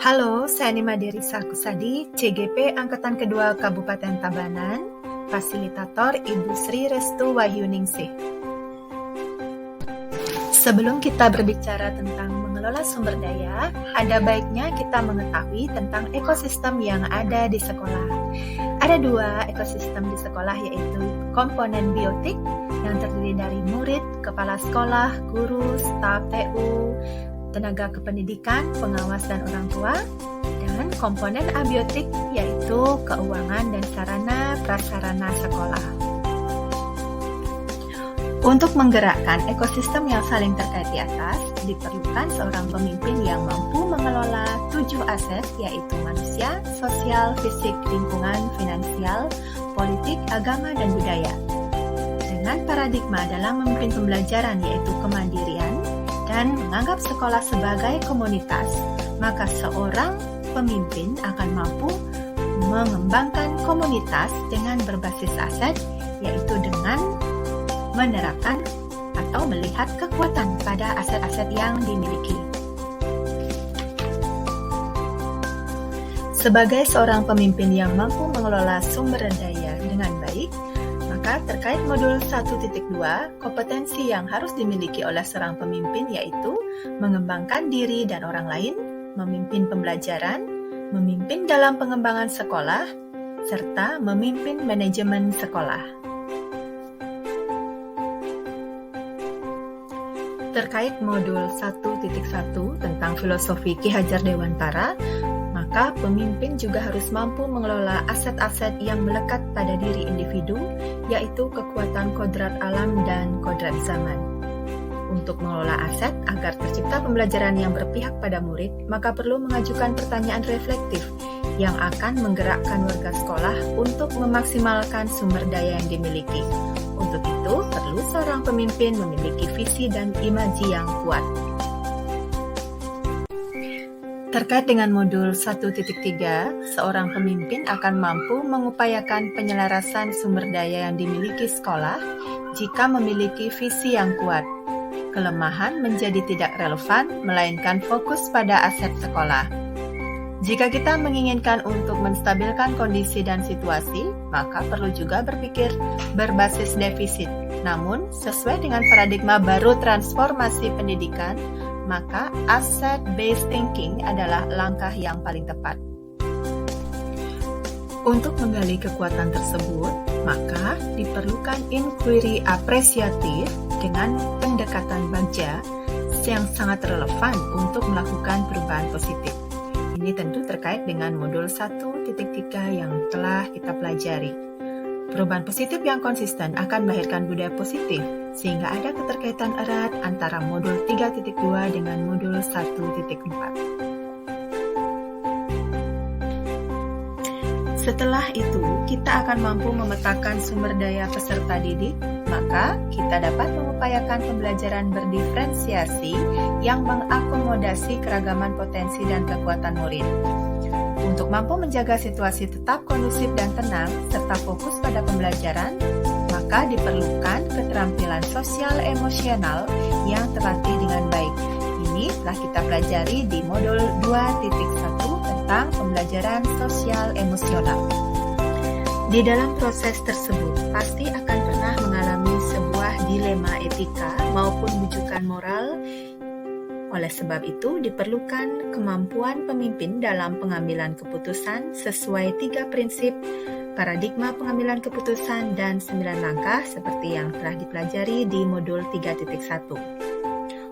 Halo, saya Nima Dery Sarkusadi, CGP Angkatan Kedua Kabupaten Tabanan, Fasilitator Ibu Sri Restu Wahyuningsih. Sebelum kita berbicara tentang mengelola sumber daya, ada baiknya kita mengetahui tentang ekosistem yang ada di sekolah. Ada dua ekosistem di sekolah, yaitu komponen biotik yang terdiri dari murid, kepala sekolah, guru, staf TU, tenaga kependidikan, pengawas dan orang tua, dan komponen abiotik yaitu keuangan dan sarana prasarana sekolah. Untuk menggerakkan ekosistem yang saling terkait di atas, diperlukan seorang pemimpin yang mampu mengelola 7 aset yaitu manusia, sosial, fisik, lingkungan, finansial, politik, agama, dan budaya. Dengan paradigma dalam memimpin pembelajaran yaitu kemandirian, dan menganggap sekolah sebagai komunitas, maka seorang pemimpin akan mampu mengembangkan komunitas dengan berbasis aset, yaitu dengan menerapkan atau melihat kekuatan pada aset-aset yang dimiliki. Sebagai seorang pemimpin yang mampu mengelola sumber daya dengan baik, maka terkait modul 1.2, kompetensi yang harus dimiliki oleh seorang pemimpin yaitu mengembangkan diri dan orang lain, memimpin pembelajaran, memimpin dalam pengembangan sekolah, serta memimpin manajemen sekolah. Terkait modul 1.1 tentang filosofi Ki Hajar Dewantara, maka pemimpin juga harus mampu mengelola aset-aset yang melekat pada diri individu, yaitu kekuatan kodrat alam dan kodrat zaman. Untuk mengelola aset agar tercipta pembelajaran yang berpihak pada murid, maka perlu mengajukan pertanyaan reflektif yang akan menggerakkan warga sekolah untuk memaksimalkan sumber daya yang dimiliki. Untuk itu, perlu seorang pemimpin memiliki visi dan imaji yang kuat. Terkait dengan modul 1.3, seorang pemimpin akan mampu mengupayakan penyelarasan sumber daya yang dimiliki sekolah jika memiliki visi yang kuat. Kelemahan menjadi tidak relevan, melainkan fokus pada aset sekolah. Jika kita menginginkan untuk menstabilkan kondisi dan situasi, maka perlu juga berpikir berbasis defisit. Namun, sesuai dengan paradigma baru transformasi pendidikan, maka asset-based thinking adalah langkah yang paling tepat. Untuk menggali kekuatan tersebut, maka diperlukan inquiry apresiatif dengan pendekatan bagja yang sangat relevan untuk melakukan perubahan positif. Ini tentu terkait dengan modul 1.3 yang telah kita pelajari. Perubahan positif yang konsisten akan melahirkan budaya positif, sehingga ada keterkaitan erat antara modul 3.2 dengan modul 1.4. Setelah itu, kita akan mampu memetakan sumber daya peserta didik, maka kita dapat mengupayakan pembelajaran berdiferensiasi yang mengakomodasi keragaman potensi dan kekuatan murid. Untuk mampu menjaga situasi tetap kondusif dan tenang, serta fokus pada pembelajaran, maka diperlukan keterampilan sosial emosional yang terlatih dengan baik. Ini telah kita pelajari di modul 2.1 tentang pembelajaran sosial emosional. Di dalam proses tersebut, pasti akan pernah mengalami sebuah dilema etika maupun bujukan moral. Oleh sebab itu, diperlukan kemampuan pemimpin dalam pengambilan keputusan sesuai 3 prinsip paradigma pengambilan keputusan dan 9 langkah seperti yang telah dipelajari di modul 3.1.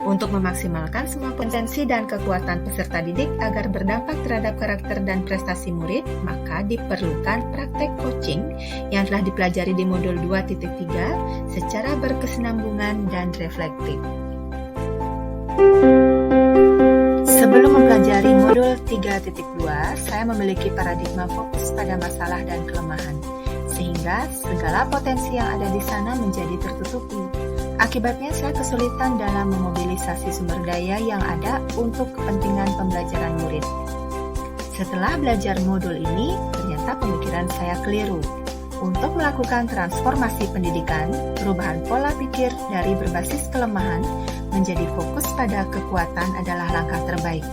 Untuk memaksimalkan semua potensi dan kekuatan peserta didik agar berdampak terhadap karakter dan prestasi murid, maka diperlukan praktek coaching yang telah dipelajari di modul 2.3 secara berkesinambungan dan reflektif. Sebelum mempelajari modul 3.2, saya memiliki paradigma fokus pada masalah dan kelemahan, sehingga segala potensi yang ada di sana menjadi tertutupi. Akibatnya saya kesulitan dalam memobilisasi sumber daya yang ada untuk kepentingan pembelajaran murid. Setelah belajar modul ini, ternyata pemikiran saya keliru. Untuk melakukan transformasi pendidikan, perubahan pola pikir dari berbasis kelemahan menjadi fokus pada kekuatan adalah langkah terbaik.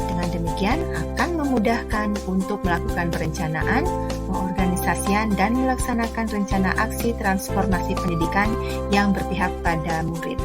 Dengan demikian akan memudahkan untuk melakukan perencanaan, pengorganisasian, dan melaksanakan rencana aksi transformasi pendidikan yang berpihak pada murid.